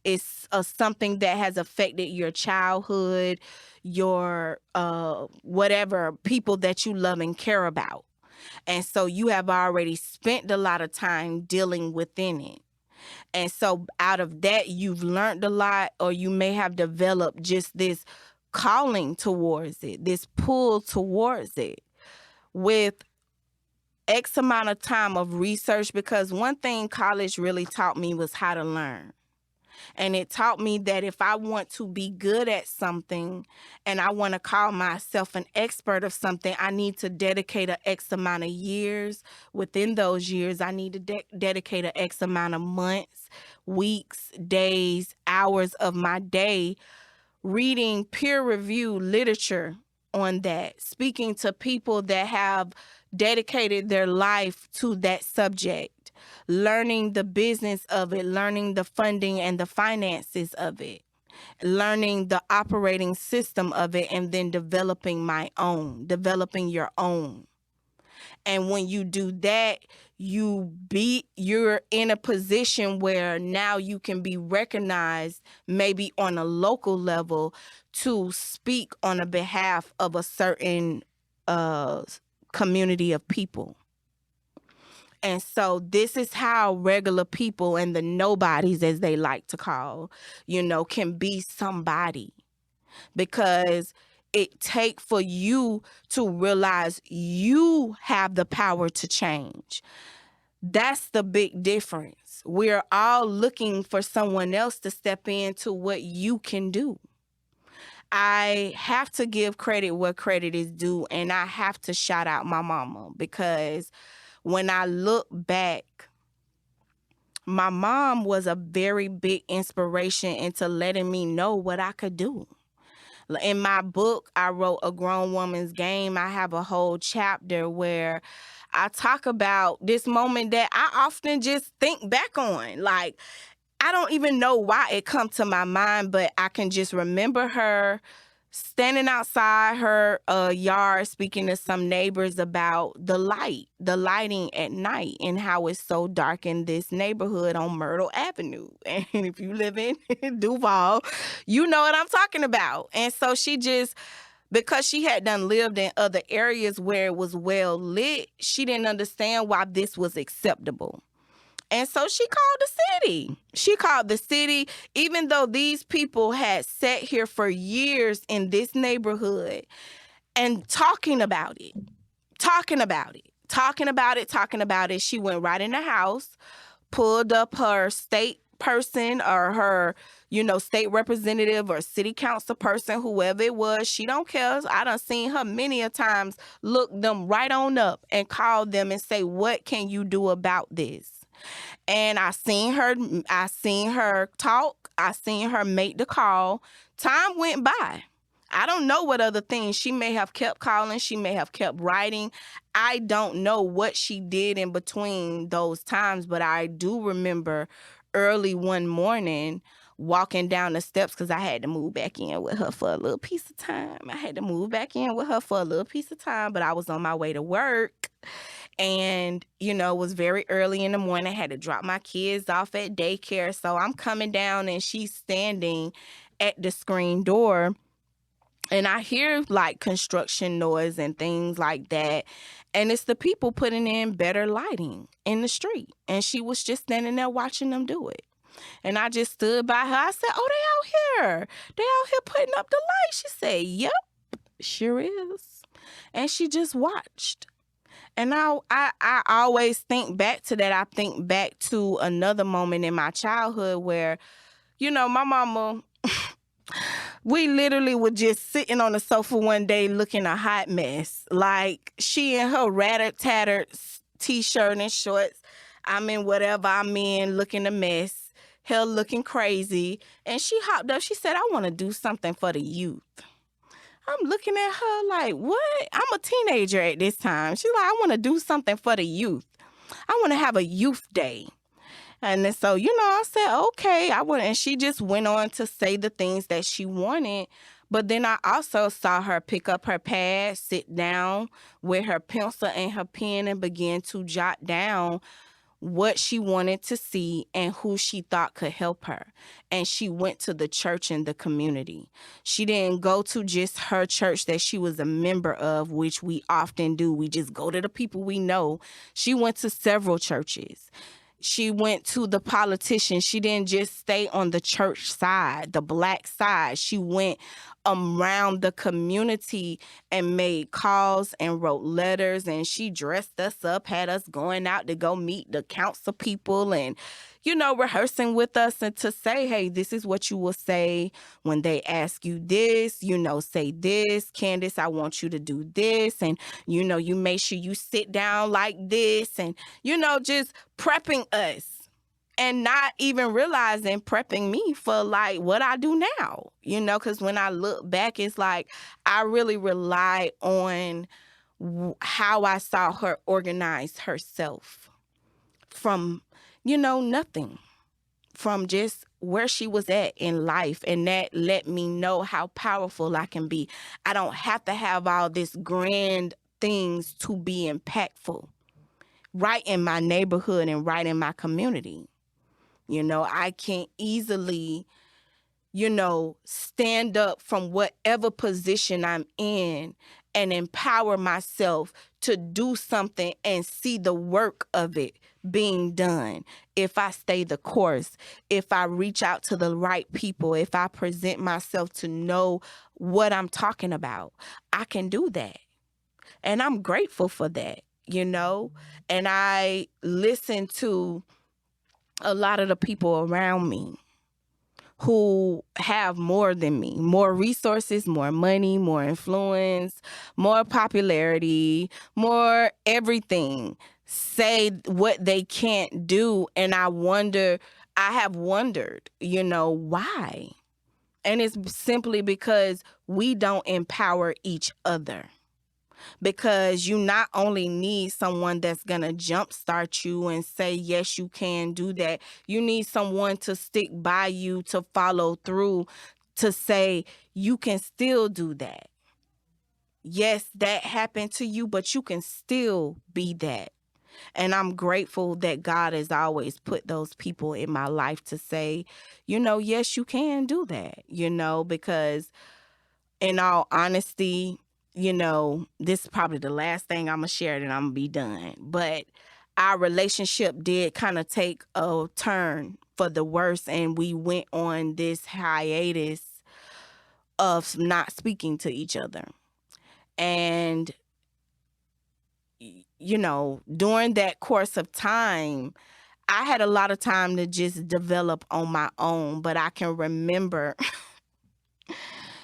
It's something that has affected your childhood, your whatever, people that you love and care about. And so you have already spent a lot of time dealing within it. And so out of that, you've learned a lot, or you may have developed just this calling towards it, this pull towards it with X amount of time of research. Because one thing college really taught me was how to learn. And it taught me that if I want to be good at something and I want to call myself an expert of something, I need to dedicate an X amount of years. Within those years, I need to dedicate an X amount of months, weeks, days, hours of my day reading peer-reviewed literature on that, speaking to people that have dedicated their life to that subject, learning the business of it, learning the funding and the finances of it, learning the operating system of it, and then developing your own. And when you do that, you're in a position where now you can be recognized, maybe on a local level, to speak on the behalf of a certain community of people. And so this is how regular people and the nobodies, as they like to call, can be somebody. Because it takes for you to realize you have the power to change. That's the big difference. We're all looking for someone else to step into what you can do. I have to give credit where credit is due, and I have to shout out my mama, because when I look back, my mom was a very big inspiration into letting me know what I could do. In my book, I wrote A Grown Woman's Game. I have a whole chapter where I talk about this moment that I often just think back on. Like, I don't even know why it come to my mind, but I can just remember her standing outside her yard speaking to some neighbors about the lighting at night, and how it's so dark in this neighborhood on Myrtle Avenue. And if you live in Duval, you know what I'm talking about. And so she just, because she had done lived in other areas where it was well lit, she didn't understand why this was acceptable. And so she called the city. Even though these people had sat here for years in this neighborhood and talking about it. She went right in the house, pulled up her state person or her, state representative or city council person, whoever it was. She don't care. I done seen her many a times look them right on up and call them and say, what can you do about this? And I seen her talk. I seen her make the call. Time went by. I don't know what other things. She may have kept calling. She may have kept writing. I don't know what she did in between those times, but I do remember early one morning walking down the steps because I had to move back in with her for a little piece of time. I had to move back in with her for a little piece of time, but I was on my way to work. And, it was very early in the morning. I had to drop my kids off at daycare. So I'm coming down and she's standing at the screen door. And I hear like construction noise and things like that. And it's the people putting in better lighting in the street. And she was just standing there watching them do it. And I just stood by her. I said, "Oh, they out here. They out here putting up the light." She said, "Yep, sure is." And she just watched. And I always think back to that. I think back to another moment in my childhood where, my mama, we literally were just sitting on the sofa one day looking a hot mess. Like she in her tattered t-shirt and shorts. I'm in whatever I'm in looking a mess. Hell looking crazy. And she hopped up. She said, "I want to do something for the youth." I'm looking at her like, what? I'm a teenager at this time. She's like, "I want to do something for the youth. I want to have a youth day." And then so, I said, okay. And she just went on to say the things that she wanted. But then I also saw her pick up her pad, sit down with her pencil and her pen and begin to jot down what she wanted to see and who she thought could help her. And she went to the church in the community. She didn't go to just her church that she was a member of, which we often do. We just go to the people we know. She went to several churches. She went to the politicians. She didn't just stay on the church side, the Black side. She went around the community and made calls and wrote letters, and she dressed us up, had us going out to go meet the council people and, rehearsing with us and to say, "Hey, this is what you will say when they ask you this, say this. Candace, I want you to do this. And, you make sure you sit down like this," and, just prepping us. And not even realizing prepping me for like what I do now, because when I look back, it's like I really rely on how I saw her organize herself from, nothing, from just where she was at in life. And that let me know how powerful I can be. I don't have to have all this grand things to be impactful right in my neighborhood and right in my community. I can easily, stand up from whatever position I'm in and empower myself to do something and see the work of it being done. If I stay the course, if I reach out to the right people, if I present myself to know what I'm talking about, I can do that. And I'm grateful for that, and I listen to a lot of the people around me who have more than me, more resources, more money, more influence, more popularity, more everything, say what they can't do. And I have wondered, why? And it's simply because we don't empower each other. Because you not only need someone that's going to jumpstart you and say, yes, you can do that. You need someone to stick by you, to follow through, to say, you can still do that. Yes, that happened to you, but you can still be that. And I'm grateful that God has always put those people in my life to say, yes, you can do that, because in all honesty, this is probably the last thing I'm going to share, and I'm going to be done. But our relationship did kind of take a turn for the worse, and we went on this hiatus of not speaking to each other. And, during that course of time, I had a lot of time to just develop on my own, but I can remember...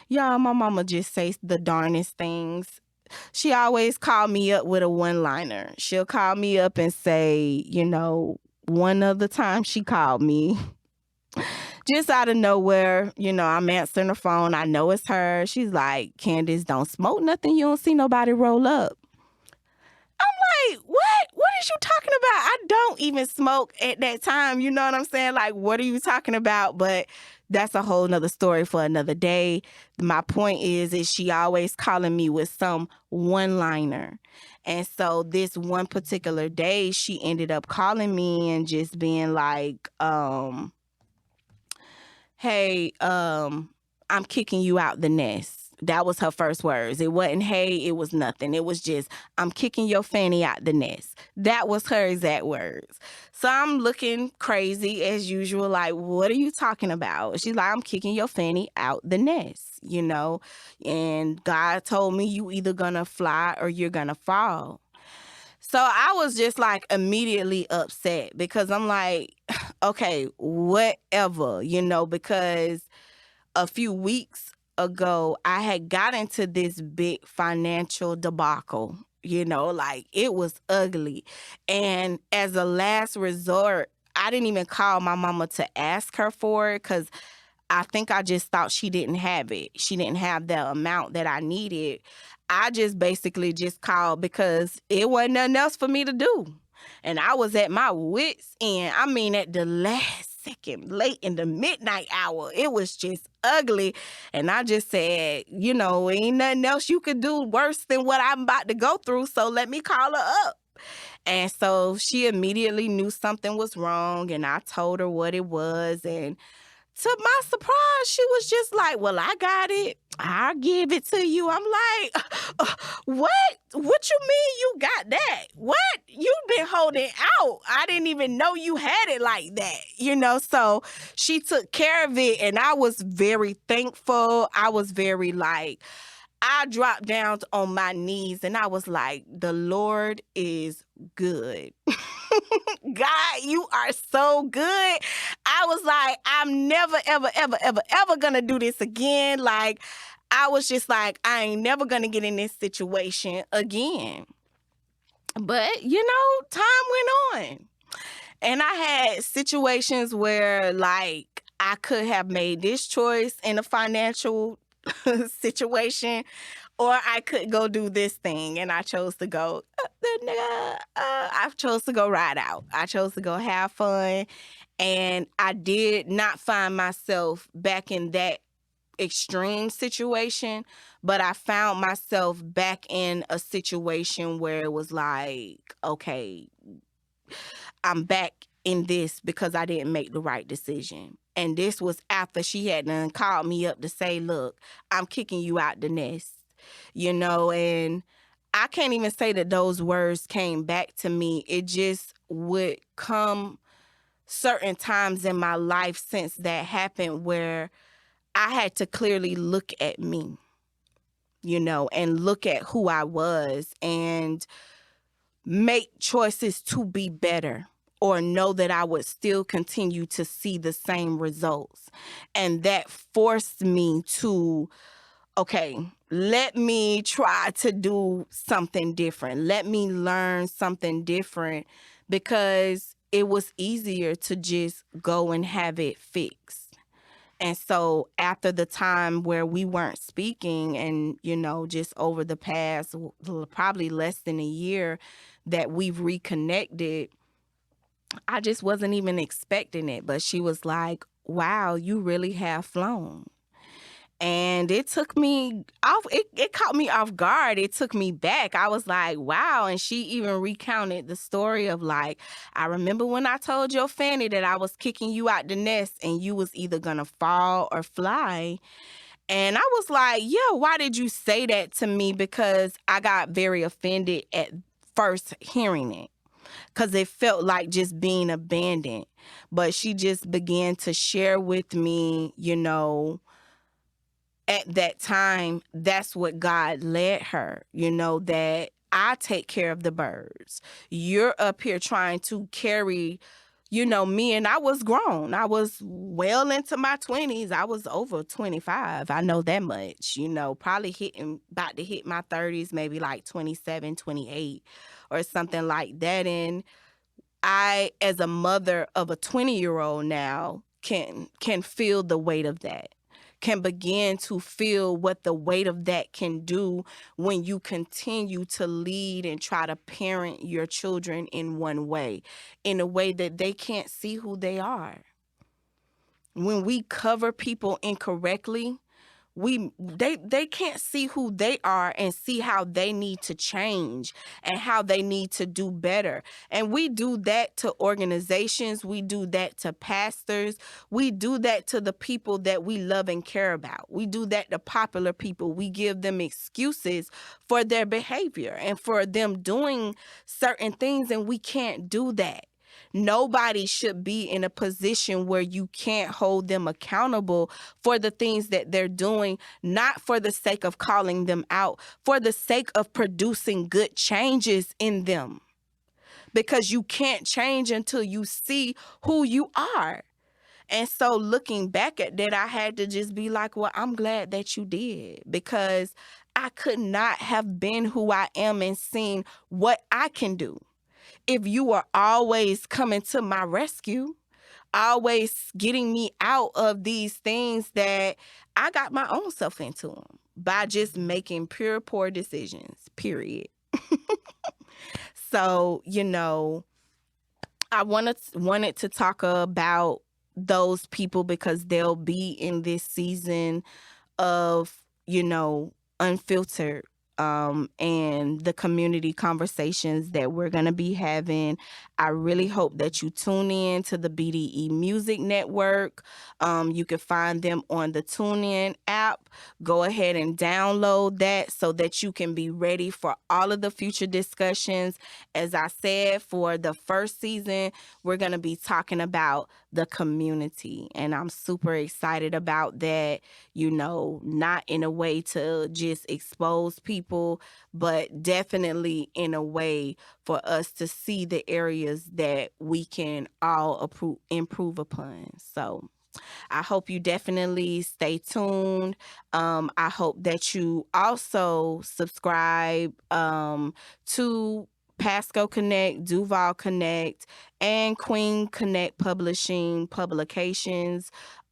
Y'all, my mama just says the darnest things. She always called me up with a one-liner. She'll call me up and say, one other time she called me, Just out of nowhere, I'm answering the phone. I know it's her. She's like, Candace, don't smoke nothing. You don't see nobody roll up. Like, what? What is you talking about? I don't even smoke at that time. You know what I'm saying? Like, what are you talking about? But that's a whole nother story for another day. My point is she always calling me with some one-liner. And so this one particular day, she ended up calling me and just being like, hey, I'm kicking you out the nest. That was her first words. It wasn't, hey, it was nothing. It was just, I'm kicking your fanny out the nest. That was her exact words. So I'm looking crazy as usual, like, what are you talking about? She's like, I'm kicking your fanny out the nest, and God told me you either gonna fly or you're gonna fall. So I was just like immediately upset because I'm like, okay, whatever, because a few weeks ago, I had got into this big financial debacle, like it was ugly. And as a last resort, I didn't even call my mama to ask her for it because I think I just thought she didn't have it. She didn't have the amount that I needed. I just basically just called because it wasn't nothing else for me to do. And I was at my wits' end. I mean, at the last second, late in the midnight hour, it was just ugly. And I just said, ain't nothing else you could do worse than what I'm about to go through. So let me call her up. And so she immediately knew something was wrong. And I told her what it was. And to my surprise, she was just like, well, I got it. I'll give it to you. I'm like, what? What you mean you got that? What? You've been holding out. I didn't even know you had it like that, So she took care of it, and I was very thankful. I was very I dropped down on my knees, and I was like, the Lord is good. God, you are so good. I was like, I'm never, ever, ever, ever, ever gonna do this again. Like, I was just like, I ain't never gonna get in this situation again. But, time went on. And I had situations where, like, I could have made this choice in a financial situation, or I could go do this thing, and I chose to go, I chose to go ride out. I chose to go have fun, and I did not find myself back in that extreme situation, but I found myself back in a situation where it was like, okay, I'm back in this because I didn't make the right decision. And this was after she had done called me up to say, look, I'm kicking you out the nest, and I can't even say that those words came back to me. It just would come certain times in my life since that happened where I had to clearly look at me, and look at who I was and make choices to be better, or know that I would still continue to see the same results. And that forced me to, okay, let me try to do something different. Let me learn something different, because it was easier to just go and have it fixed. And so after the time where we weren't speaking, and, just over the past probably less than a year that we've reconnected, I just wasn't even expecting it. But she was like, wow, you really have flown. And it took me off, it caught me off guard. It took me back. I was like, wow. And she even recounted the story of like, I remember when I told your Fanny that I was kicking you out the nest and you was either gonna fall or fly. And I was like, yeah, why did you say that to me? Because I got very offended at first hearing it, because it felt like just being abandoned. But she just began to share with me, at that time, that's what God led her, that I take care of the birds. You're up here trying to carry, me, and I was grown. I was well into my 20s. I was over 25. I know that much, probably about to hit my 30s, maybe like 27, 28 or something like that. And I, as a mother of a 20-year-old now, can feel the weight of that, can begin to feel what the weight of that can do when you continue to lead and try to parent your children in one way, in a way that they can't see who they are. When we cover people incorrectly, they can't see who they are and see how they need to change and how they need to do better. And we do that to organizations, we do that to pastors, we do that to the people that we love and care about. We do that to popular people. We give them excuses for their behavior and for them doing certain things, and we can't do that. Nobody should be in a position where you can't hold them accountable for the things that they're doing, not for the sake of calling them out, for the sake of producing good changes in them. Because you can't change until you see who you are. And so looking back at that, I had to just be like, well, I'm glad that you did, because I could not have been who I am and seen what I can do if you are always coming to my rescue, always getting me out of these things that I got my own self into them by just making pure poor decisions, period. So, I wanted to talk about those people because they'll be in this season of, unfiltered, and the community conversations that we're going to be having. I really hope that you tune in to the BDE Music Network. You can find them on the TuneIn app. Go ahead and download that so that you can be ready for all of the future discussions. As I said, for the first season, we're going to be talking about the community, and I'm super excited about that, not in a way to just expose people, but definitely in a way for us to see the areas that we can all improve upon. So I hope you definitely stay tuned. I hope that you also subscribe to Pasco Connect, Duval Connect, and Queen Connect publications.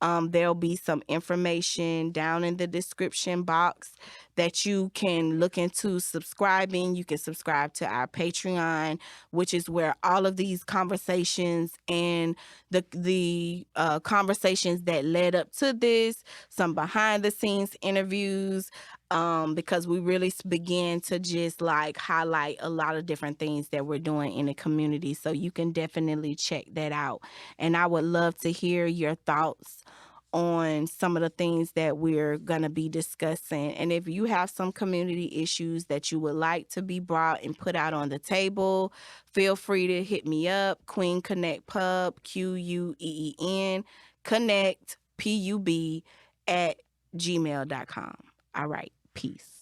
There'll be some information down in the description box that you can look into subscribing. You can subscribe to our Patreon, which is where all of these conversations and the conversations that led up to this, some behind the scenes interviews, because we really began to just highlight a lot of different things that we're doing in the community. So you can definitely check that out. And I would love to hear your thoughts on some of the things that we're going to be discussing. And if you have some community issues that you would like to be brought and put out on the table, feel free to hit me up. Queen Connect Pub, QUEEN, Connect, PUB, at gmail.com. All right. Peace.